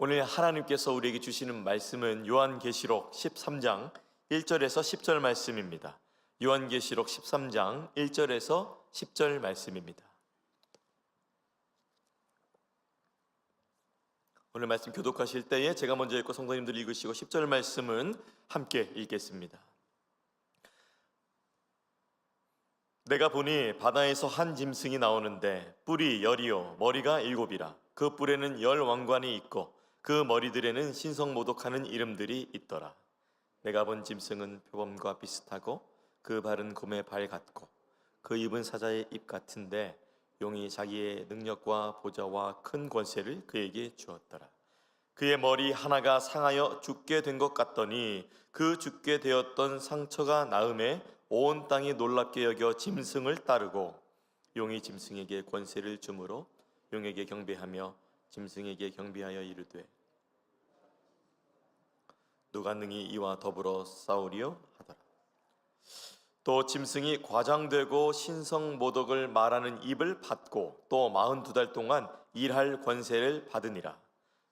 오늘 하나님께서 우리에게 주시는 말씀은 요한계시록 13장 1절에서 10절 말씀입니다. 요한계시록 13장 1절에서 10절 말씀입니다. 오늘 말씀 교독하실 때에 제가 먼저 읽고 성도님들 읽으시고 10절 말씀은 함께 읽겠습니다. 내가 보니 바다에서 한 짐승이 나오는데 뿔이 10이요 머리가 7이라. 그 뿔에는 10 왕관이 있고 그 머리들에는 신성모독하는 이름들이 있더라. 내가 본 짐승은 표범과 비슷하고 그 발은 곰의 발 같고 그 입은 사자의 입 같은데 용이 자기의 능력과 보좌와 큰 권세를 그에게 주었더라. 그의 머리 하나가 상하여 죽게 된 것 같더니 그 죽게 되었던 상처가 나음에 온 땅이 놀랍게 여겨 짐승을 따르고 용이 짐승에게 권세를 주므로 용에게 경배하며 짐승에게 경배하여 이르되 누가 능히 이와 더불어 싸우리요 하더라. 또 짐승이 과장되고 신성모독을 말하는 입을 받고 또 42달 동안 일할 권세를 받으니라.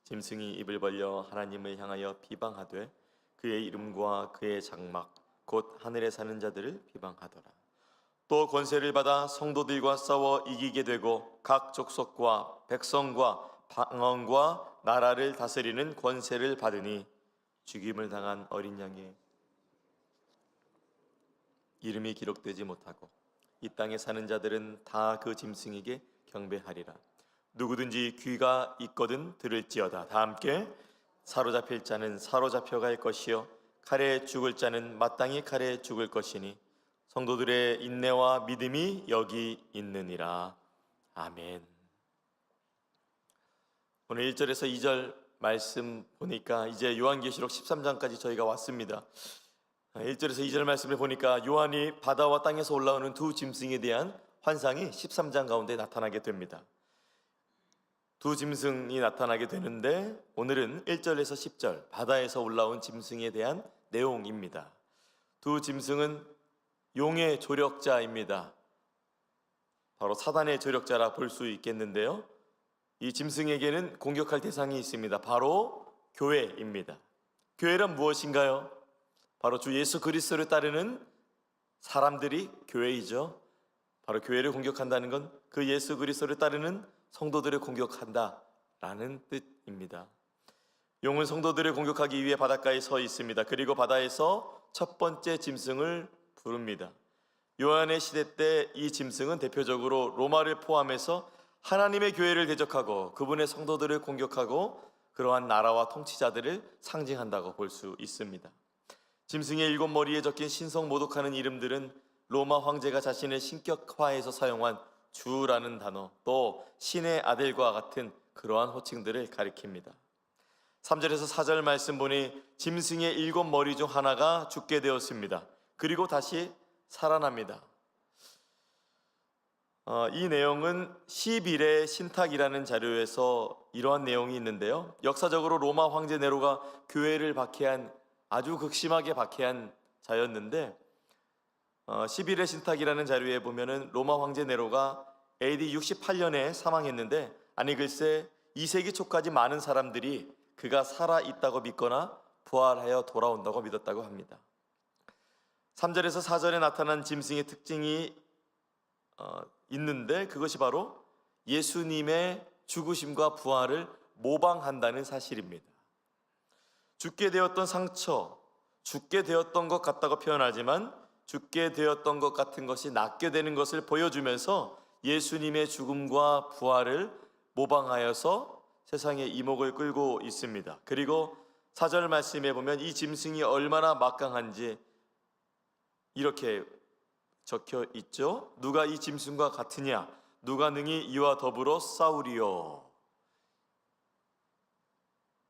짐승이 입을 벌려 하나님을 향하여 비방하되 그의 이름과 그의 장막 곧 하늘에 사는 자들을 비방하더라. 또 권세를 받아 성도들과 싸워 이기게 되고 각 족속과 백성과 방언과 나라를 다스리는 권세를 받으니 죽임을 당한 어린 양의 이름이 기록되지 못하고 이 땅에 사는 자들은 다 그 짐승에게 경배하리라. 누구든지 귀가 있거든 들을지어다. 다 함께 사로잡힐 자는 사로잡혀갈 것이요 칼에 죽을 자는 마땅히 칼에 죽을 것이니 성도들의 인내와 믿음이 여기 있느니라. 아멘. 오늘 1절에서 2절 말씀 보니까 이제 요한계시록 13장까지 저희가 왔습니다. 1절에서 2절 말씀을 보니까 요한이 바다와 땅에서 올라오는 두 짐승에 대한 환상이 13장 가운데 나타나게 됩니다. 두 짐승이 나타나게 되는데 오늘은 1절에서 10절 바다에서 올라온 짐승에 대한 내용입니다. 두 짐승은 용의 조력자입니다. 바로 사단의 조력자라 볼 수 있겠는데요, 이 짐승에게는 공격할 대상이 있습니다. 바로 교회입니다. 교회란 무엇인가요? 바로 주 예수 그리스도를 따르는 사람들이 교회이죠. 바로 교회를 공격한다는 건 그 예수 그리스도를 따르는 성도들을 공격한다라는 뜻입니다. 용은 성도들을 공격하기 위해 바닷가에 서 있습니다. 그리고 바다에서 첫 번째 짐승을 부릅니다. 요한의 시대 때 이 짐승은 대표적으로 로마를 포함해서 하나님의 교회를 대적하고 그분의 성도들을 공격하고 그러한 나라와 통치자들을 상징한다고 볼 수 있습니다. 짐승의 7머리에 적힌 신성모독하는 이름들은 로마 황제가 자신의 신격화해서 사용한 주라는 단어, 또 신의 아들과 같은 그러한 호칭들을 가리킵니다. 3절에서 4절 말씀 보니 짐승의 7머리 중 하나가 죽게 되었습니다. 그리고 다시 살아납니다. 이 내용은 11의 신탁이라는 자료에서 이러한 내용이 있는데요, 역사적으로 로마 황제 네로가 교회를 박해한, 아주 극심하게 박해한 자였는데 11의 신탁이라는 자료에 보면은 로마 황제 네로가 AD 68년에 사망했는데, 아니 글쎄 2세기 초까지 많은 사람들이 그가 살아있다고 믿거나 부활하여 돌아온다고 믿었다고 합니다. 3절에서 4절에 나타난 짐승의 특징이 있는데 그것이 바로 예수님의 죽으심과 부활을 모방한다는 사실입니다. 죽게 되었던 상처, 죽게 되었던 것 같다고 표현하지만 죽게 되었던 것 같은 것이 낫게 되는 것을 보여주면서 예수님의 죽음과 부활을 모방하여서 세상의 이목을 끌고 있습니다. 그리고 4절 말씀에 보면 이 짐승이 얼마나 막강한지 이렇게 적혀 있죠. 누가 이 짐승과 같으냐? 누가 능히 이와 더불어 싸우리요?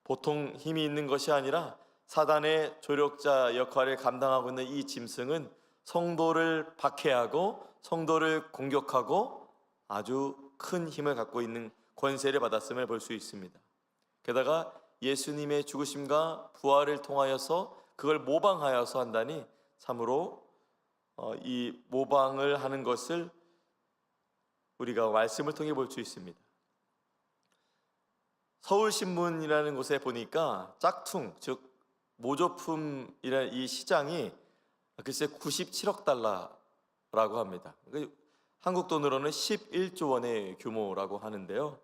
보통 힘이 있는 것이 아니라 사단의 조력자 역할을 감당하고 있는 이 짐승은 성도를 박해하고 성도를 공격하고 아주 큰 힘을 갖고 있는 권세를 받았음을 볼 수 있습니다. 게다가 예수님의 죽으심과 부활을 통하여서 그걸 모방하여서 한다니 참으로 이 모방을 하는 것을 우리가 말씀을 통해 볼 수 있습니다. 서울신문이라는 곳에 보니까 짝퉁, 즉 모조품이라는 이 시장이 글쎄 97억 달러라고 합니다. 한국 돈으로는 11조 원의 규모라고 하는데요.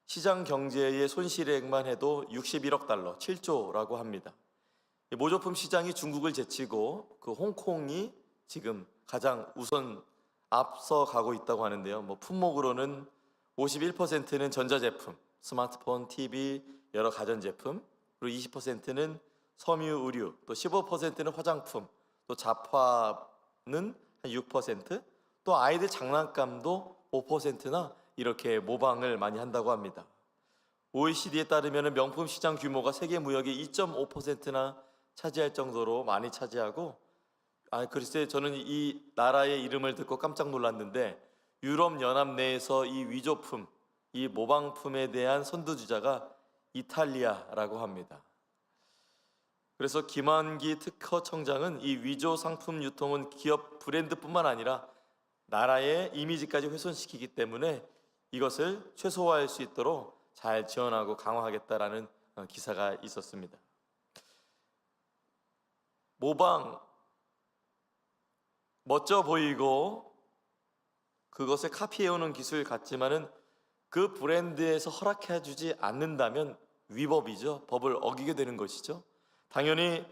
시장 경제의 손실액만 해도 61억 달러, 7조라고 합니다. 모조품 시장이 중국을 제치고 그 홍콩이 지금 가장 우선 앞서가고 있다고 하는데요. 품목으로는 51%는 전자제품, 스마트폰, TV, 여러 가전제품, 그리고 20%는 섬유 의류, 또 15%는 화장품, 또 잡화는 한 6%, 또 아이들 장난감도 5%나 이렇게 모방을 많이 한다고 합니다. OECD에 따르면 명품 시장 규모가 세계 무역의 2.5%나 차지할 정도로 많이 차지하고, 글쎄 저는 이 나라의 이름을 듣고 깜짝 놀랐는데 유럽 연합 내에서 이 위조품, 이 모방품에 대한 선두주자가 이탈리아라고 합니다. 그래서 김한기 특허청장은 이 위조 상품 유통은 기업 브랜드뿐만 아니라 나라의 이미지까지 훼손시키기 때문에 이것을 최소화할 수 있도록 잘 지원하고 강화하겠다라는 기사가 있었습니다. 모방, 멋져 보이고 그것을 카피해오는 기술 같지만은 그 브랜드에서 허락해주지 않는다면 위법이죠. 법을 어기게 되는 것이죠. 당연히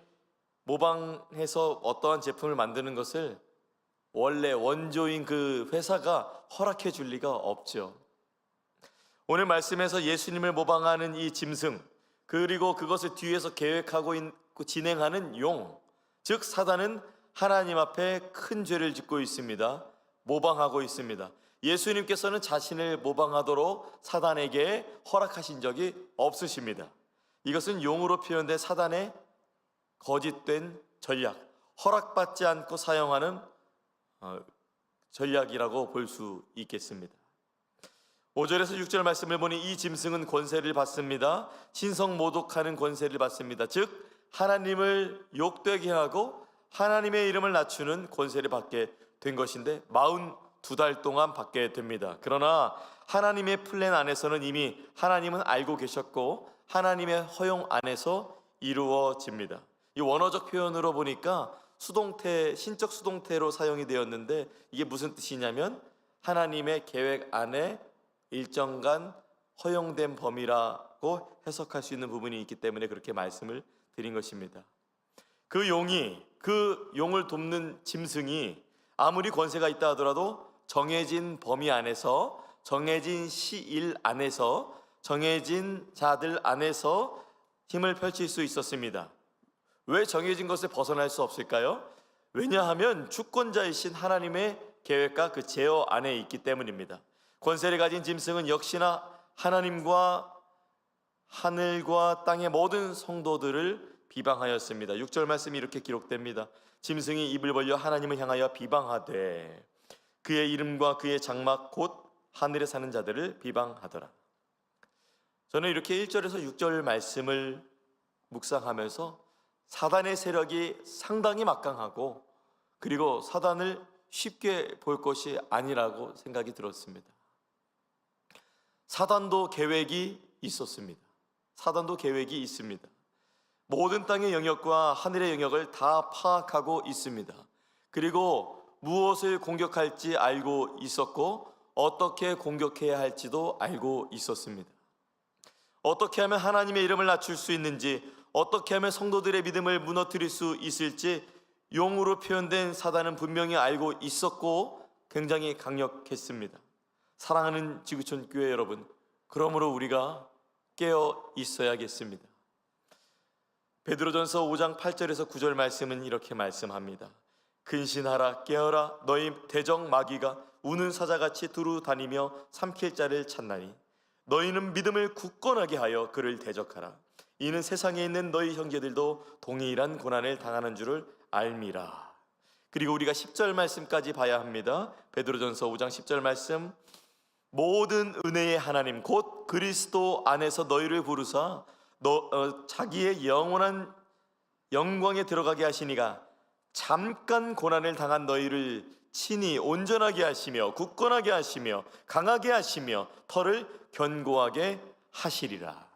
모방해서 어떠한 제품을 만드는 것을 원래 원조인 그 회사가 허락해 줄 리가 없죠. 오늘 말씀에서 예수님을 모방하는 이 짐승, 그리고 그것을 뒤에서 계획하고 있고 진행하는 용, 즉 사단은 하나님 앞에 큰 죄를 짓고 있습니다. 모방하고 있습니다. 예수님께서는 자신을 모방하도록 사단에게 허락하신 적이 없으십니다. 이것은 용으로 표현된 사단의 거짓된 전략, 허락받지 않고 사용하는 전략이라고 볼 수 있겠습니다. 5절에서 6절 말씀을 보니 이 짐승은 권세를 받습니다. 신성 모독하는 권세를 받습니다. 즉 하나님을 욕되게 하고 하나님의 이름을 낮추는 권세를 받게 된 것인데 42달 동안 받게 됩니다. 그러나 하나님의 플랜 안에서는 이미 하나님은 알고 계셨고 하나님의 허용 안에서 이루어집니다. 이 원어적 표현으로 보니까 수동태, 신적 수동태로 사용이 되었는데 이게 무슨 뜻이냐면 하나님의 계획 안에 일정간 허용된 범위라고 해석할 수 있는 부분이 있기 때문에 그렇게 말씀을 드린 것입니다. 그 용을 돕는 짐승이 아무리 권세가 있다 하더라도 정해진 범위 안에서, 정해진 시일 안에서, 정해진 자들 안에서 힘을 펼칠 수 있었습니다. 왜 정해진 것을 벗어날 수 없을까요? 왜냐하면 주권자이신 하나님의 계획과 그 제어 안에 있기 때문입니다. 권세를 가진 짐승은 역시나 하나님과 하늘과 땅의 모든 성도들을 비방하였습니다. 6절 말씀이 이렇게 기록됩니다. 짐승이 입을 벌려 하나님을 향하여 비방하되 그의 이름과 그의 장막 곧 하늘에 사는 자들을 비방하더라. 저는 이렇게 1절에서 6절 말씀을 묵상하면서 사단의 세력이 상당히 막강하고 그리고 사단을 쉽게 볼 것이 아니라고 생각이 들었습니다. 사단도 계획이 있었습니다. 사단도 계획이 있습니다. 모든 땅의 영역과 하늘의 영역을 다 파악하고 있습니다. 그리고 무엇을 공격할지 알고 있었고 어떻게 공격해야 할지도 알고 있었습니다. 어떻게 하면 하나님의 이름을 낮출 수 있는지, 어떻게 하면 성도들의 믿음을 무너뜨릴 수 있을지 용으로 표현된 사단은 분명히 알고 있었고 굉장히 강력했습니다. 사랑하는 지구촌 교회 여러분, 그러므로 우리가 깨어 있어야겠습니다. 베드로전서 5장 8절에서 9절 말씀은 이렇게 말씀합니다. 근신하라, 깨어라, 너희 대적 마귀가 우는 사자같이 두루 다니며 삼킬 자를 찾나니 너희는 믿음을 굳건하게 하여 그를 대적하라. 이는 세상에 있는 너희 형제들도 동일한 고난을 당하는 줄을 알미라. 그리고 우리가 10절 말씀까지 봐야 합니다. 베드로전서 5장 10절 말씀, 모든 은혜의 하나님 곧 그리스도 안에서 너희를 부르사 자기의 영원한 영광에 들어가게 하시니가 잠깐 고난을 당한 너희를 친히 온전하게 하시며 굳건하게 하시며 강하게 하시며 터를 견고하게 하시리라.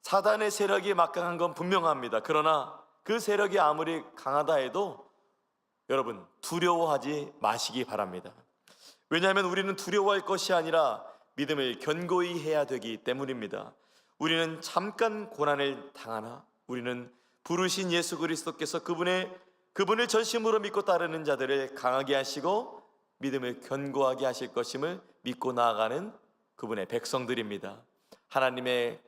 사단의 세력이 막강한 건 분명합니다. 그러나 그 세력이 아무리 강하다 해도 여러분 두려워하지 마시기 바랍니다. 왜냐하면 우리는 두려워할 것이 아니라 믿음을 견고히 해야 되기 때문입니다. 우리는 잠깐 고난을 당하나 우리는 부르신 예수 그리스도께서 그분을 전심으로 믿고 따르는 자들을 강하게 하시고 믿음을 견고하게 하실 것임을 믿고 나아가는 그분의 백성들입니다. 하나님의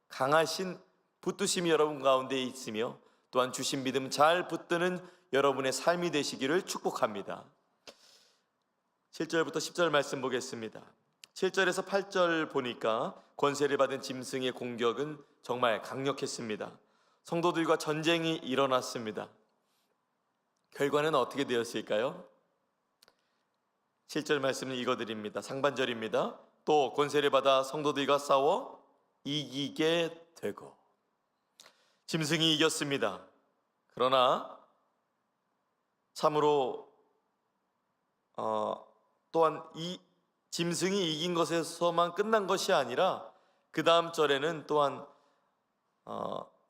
강하신 붙드심이 여러분 가운데 있으며 또한 주신 믿음 잘 붙드는 여러분의 삶이 되시기를 축복합니다. 7절부터 10절 말씀 보겠습니다. 7절에서 8절 보니까 권세를 받은 짐승의 공격은 정말 강력했습니다. 성도들과 전쟁이 일어났습니다. 결과는 어떻게 되었을까요? 7절 말씀을 읽어드립니다. 상반절입니다. 또 권세를 받아 성도들과 싸워 이기게 되고, 짐승이 이겼습니다. 그러나 참으로 또한 이 짐승이 이긴 것에서만 끝난 것이 아니라 그 다음 절에는 또한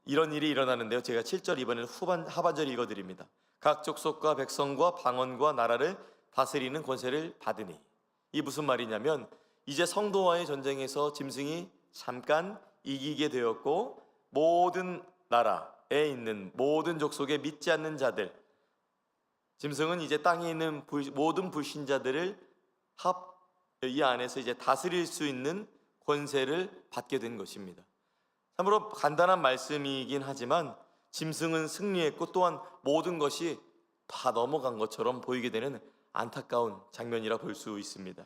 이런 일이 일어나는데요. 제가 7절 이번에는 하반절 읽어드립니다. 각 족속과 백성과 방언과 나라를 다스리는 권세를 받으니, 이 무슨 말이냐면 이제 성도와의 전쟁에서 짐승이 잠깐 이기게 되었고 모든 나라에 있는 모든 족속에 믿지 않는 자들, 짐승은 이제 땅에 있는 모든 불신자들을 이 안에서 이제 다스릴 수 있는 권세를 받게 된 것입니다. 참으로 간단한 말씀이긴 하지만 짐승은 승리했고 또한 모든 것이 다 넘어간 것처럼 보이게 되는 안타까운 장면이라 볼 수 있습니다.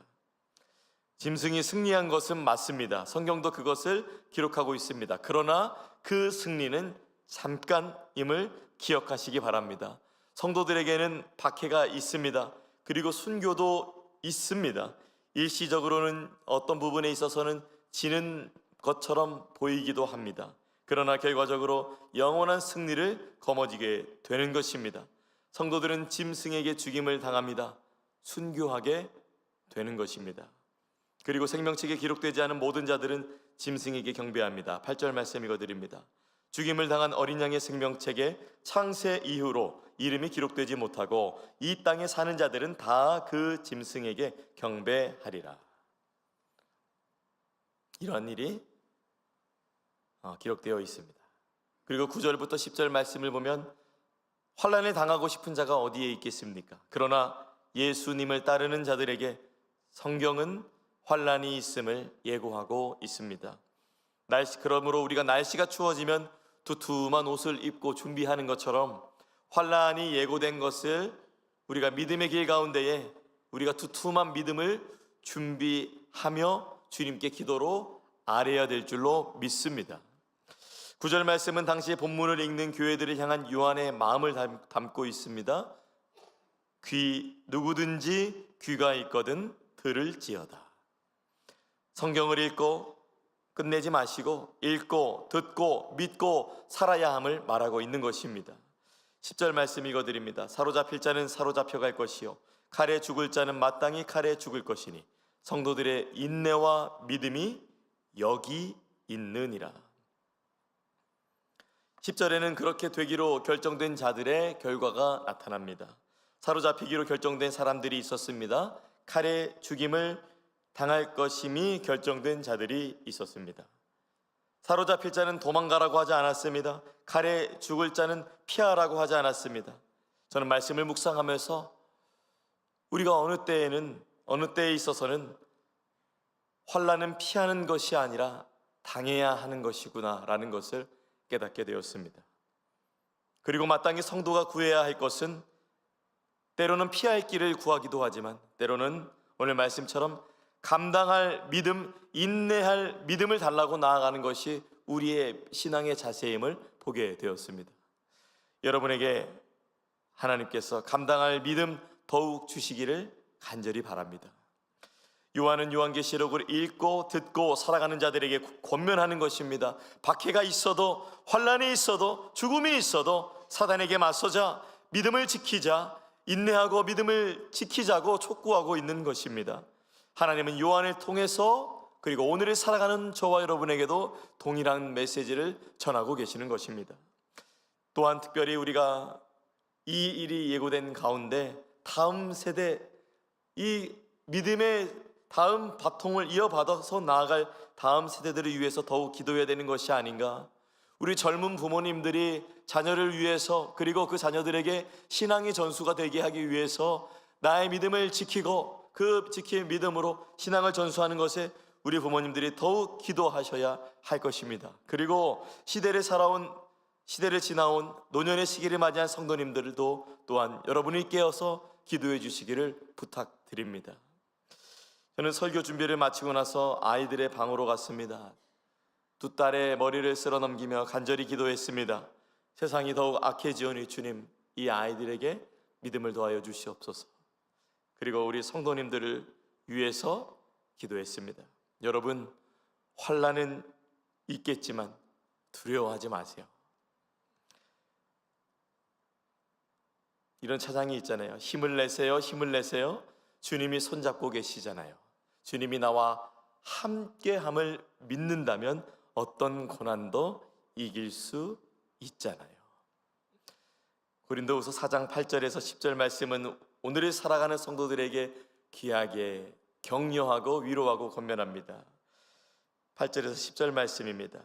짐승이 승리한 것은 맞습니다. 성경도 그것을 기록하고 있습니다. 그러나 그 승리는 잠깐임을 기억하시기 바랍니다. 성도들에게는 박해가 있습니다. 그리고 순교도 있습니다. 일시적으로는 어떤 부분에 있어서는 지는 것처럼 보이기도 합니다. 그러나 결과적으로 영원한 승리를 거머쥐게 되는 것입니다. 성도들은 짐승에게 죽임을 당합니다. 순교하게 되는 것입니다. 그리고 생명책에 기록되지 않은 모든 자들은 짐승에게 경배합니다. 8절 말씀 읽어드립니다. 죽임을 당한 어린 양의 생명책에 창세 이후로 이름이 기록되지 못하고 이 땅에 사는 자들은 다 그 짐승에게 경배하리라. 이러한 일이 기록되어 있습니다. 그리고 9절부터 10절 말씀을 보면 환난을 당하고 싶은 자가 어디에 있겠습니까? 그러나 예수님을 따르는 자들에게 성경은 환난이 있음을 예고하고 있습니다. 그러므로 우리가 날씨가 추워지면 두툼한 옷을 입고 준비하는 것처럼 환난이 예고된 것을 우리가 믿음의 길 가운데에 우리가 두툼한 믿음을 준비하며 주님께 기도로 아뢰어야 될 줄로 믿습니다. 9절 말씀은 당시 본문을 읽는 교회들을 향한 요한의 마음을 담고 있습니다. 누구든지 귀가 있거든 들을지어다. 성경을 읽고 끝내지 마시고 읽고 듣고 믿고 살아야 함을 말하고 있는 것입니다. 10절 말씀 읽어드립니다. 사로잡힐 자는 사로잡혀갈 것이요 칼에 죽을 자는 마땅히 칼에 죽을 것이니 성도들의 인내와 믿음이 여기 있느니라. 10절에는 그렇게 되기로 결정된 자들의 결과가 나타납니다. 사로잡히기로 결정된 사람들이 있었습니다. 칼에 죽임을 당할 것임이 결정된 자들이 있었습니다. 사로잡힐 자는 도망가라고 하지 않았습니다. 칼에 죽을 자는 피하라고 하지 않았습니다. 저는 말씀을 묵상하면서 우리가 어느 때에 있어서는 환난은 피하는 것이 아니라 당해야 하는 것이구나 라는 것을 깨닫게 되었습니다. 그리고 마땅히 성도가 구해야 할 것은 때로는 피할 길을 구하기도 하지만 때로는 오늘 말씀처럼 감당할 믿음, 인내할 믿음을 달라고 나아가는 것이 우리의 신앙의 자세임을 보게 되었습니다. 여러분에게 하나님께서 감당할 믿음 더욱 주시기를 간절히 바랍니다. 요한은 요한계시록을 읽고 듣고 살아가는 자들에게 권면하는 것입니다. 박해가 있어도 환난이 있어도 죽음이 있어도 사단에게 맞서자 믿음을 지키자, 인내하고 믿음을 지키자고 촉구하고 있는 것입니다. 하나님은 요한을 통해서 그리고 오늘을 살아가는 저와 여러분에게도 동일한 메시지를 전하고 계시는 것입니다. 또한 특별히 우리가 이 일이 예고된 가운데 다음 세대, 이 믿음의 다음 바통을 이어받아서 나아갈 다음 세대들을 위해서 더욱 기도해야 되는 것이 아닌가. 우리 젊은 부모님들이 자녀를 위해서, 그리고 그 자녀들에게 신앙의 전수가 되게 하기 위해서 나의 믿음을 지키고 그 지킨 믿음으로 신앙을 전수하는 것에 우리 부모님들이 더욱 기도하셔야 할 것입니다. 그리고 시대를 지나온 노년의 시기를 맞이한 성도님들도 또한 여러분이 깨어서 기도해 주시기를 부탁드립니다. 저는 설교 준비를 마치고 나서 아이들의 방으로 갔습니다. 두 딸의 머리를 쓸어 넘기며 간절히 기도했습니다. 세상이 더욱 악해지오니 주님, 이 아이들에게 믿음을 더하여 주시옵소서. 그리고 우리 성도님들을 위해서 기도했습니다. 여러분, 환난은 있겠지만 두려워하지 마세요. 이런 찬양이 있잖아요. 힘을 내세요, 힘을 내세요. 주님이 손잡고 계시잖아요. 주님이 나와 함께함을 믿는다면 어떤 고난도 이길 수 있잖아요. 고린도후서 4장 8절에서 10절 말씀은 오늘을 살아가는 성도들에게 귀하게 격려하고 위로하고 권면합니다. 8절에서 10절 말씀입니다.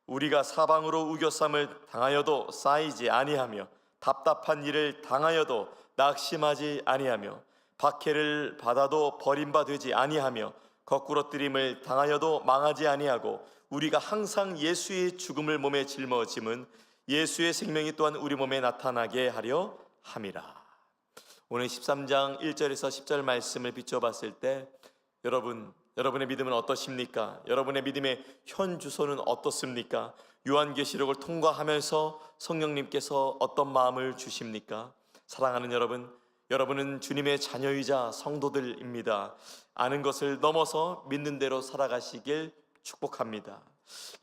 우리가 사방으로 우겨쌈을 당하여도 쌓이지 아니하며 답답한 일을 당하여도 낙심하지 아니하며 박해를 받아도 버림받지 아니하며 거꾸러뜨림을 당하여도 망하지 아니하고 우리가 항상 예수의 죽음을 몸에 짊어짐은 예수의 생명이 또한 우리 몸에 나타나게 하려 함이라. 오늘 13장 1절에서 10절 말씀을 비춰봤을 때 여러분의 믿음은 어떠십니까? 여러분의 믿음의 현 주소는 어떻습니까? 요한계시록을 통과하면서 성령님께서 어떤 마음을 주십니까? 사랑하는 여러분은 주님의 자녀이자 성도들입니다. 아는 것을 넘어서 믿는 대로 살아가시길 축복합니다.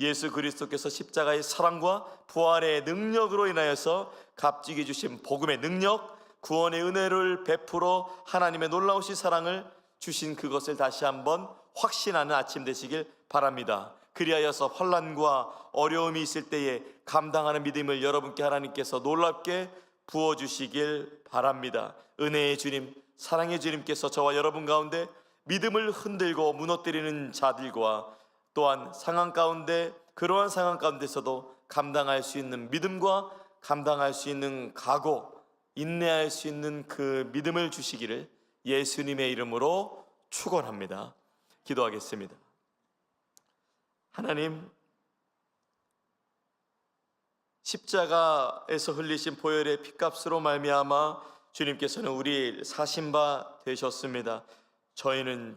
예수 그리스도께서 십자가의 사랑과 부활의 능력으로 인하여서 값지게 주신 복음의 능력, 구원의 은혜를 베풀어 하나님의 놀라우신 사랑을 주신 그것을 다시 한번 확신하는 아침 되시길 바랍니다. 그리하여서 환난과 어려움이 있을 때에 감당하는 믿음을 여러분께 하나님께서 놀랍게 부어주시길 바랍니다. 은혜의 주님, 사랑의 주님께서 저와 여러분 가운데 믿음을 흔들고 무너뜨리는 자들과 또한 그러한 상황 가운데서도 감당할 수 있는 믿음과 감당할 수 있는 각오, 인내할 수 있는 그 믿음을 주시기를 예수님의 이름으로 축원합니다. 기도하겠습니다. 하나님, 십자가에서 흘리신 보혈의 피값으로 말미암아 주님께서는 우리 사신 바 되셨습니다. 저희는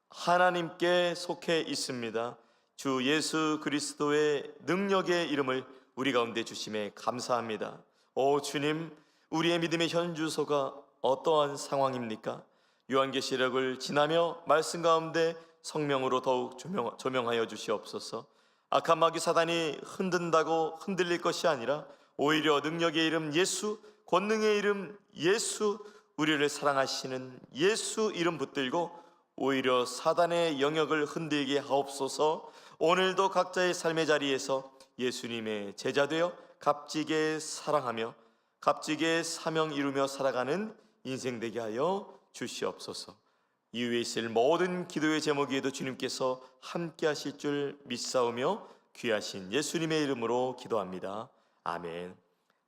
하나님께 속해 있습니다. 주 예수 그리스도의 능력의 이름을 우리 가운데 주심에 감사합니다. 오 주님, 우리의 믿음의 현 주소가 어떠한 상황입니까? 요한계시록을 지나며 말씀 가운데 성령으로 더욱 조명하여 주시옵소서. 악한 마귀 사단이 흔들릴 것이 아니라 오히려 능력의 이름 예수, 권능의 이름 예수, 우리를 사랑하시는 예수 이름 붙들고 오히려 사단의 영역을 흔들게 하옵소서. 오늘도 각자의 삶의 자리에서 예수님의 제자 되어 값지게 사랑하며 값지게 사명 이루며 살아가는 인생 되게 하여 주시옵소서. 이후에 있을 모든 기도의 제목에도 주님께서 함께 하실 줄 믿사오며 귀하신 예수님의 이름으로 기도합니다. 아멘.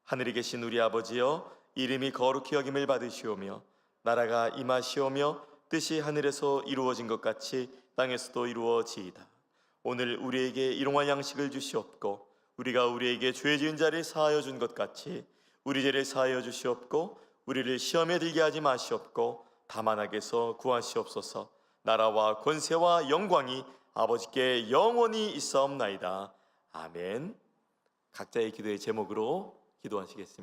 하늘에 계신 우리 아버지여, 이름이 거룩히 여김을 받으시오며 나라가 임하시오며 뜻이 하늘에서 이루어진 것 같이 땅에서도 이루어지이다. 오늘 우리에게 일용할 양식을 주시옵고 우리가 우리에게 죄 지은 자를 사하여 준 것 같이 우리 죄를 사하여 주시옵고 우리를 시험에 들게 하지 마시옵고 다만 악에서 구하시옵소서. 나라와 권세와 영광이 아버지께 영원히 있사옵나이다. 아멘. 각자의 기도의 제목으로 기도하시겠습니다.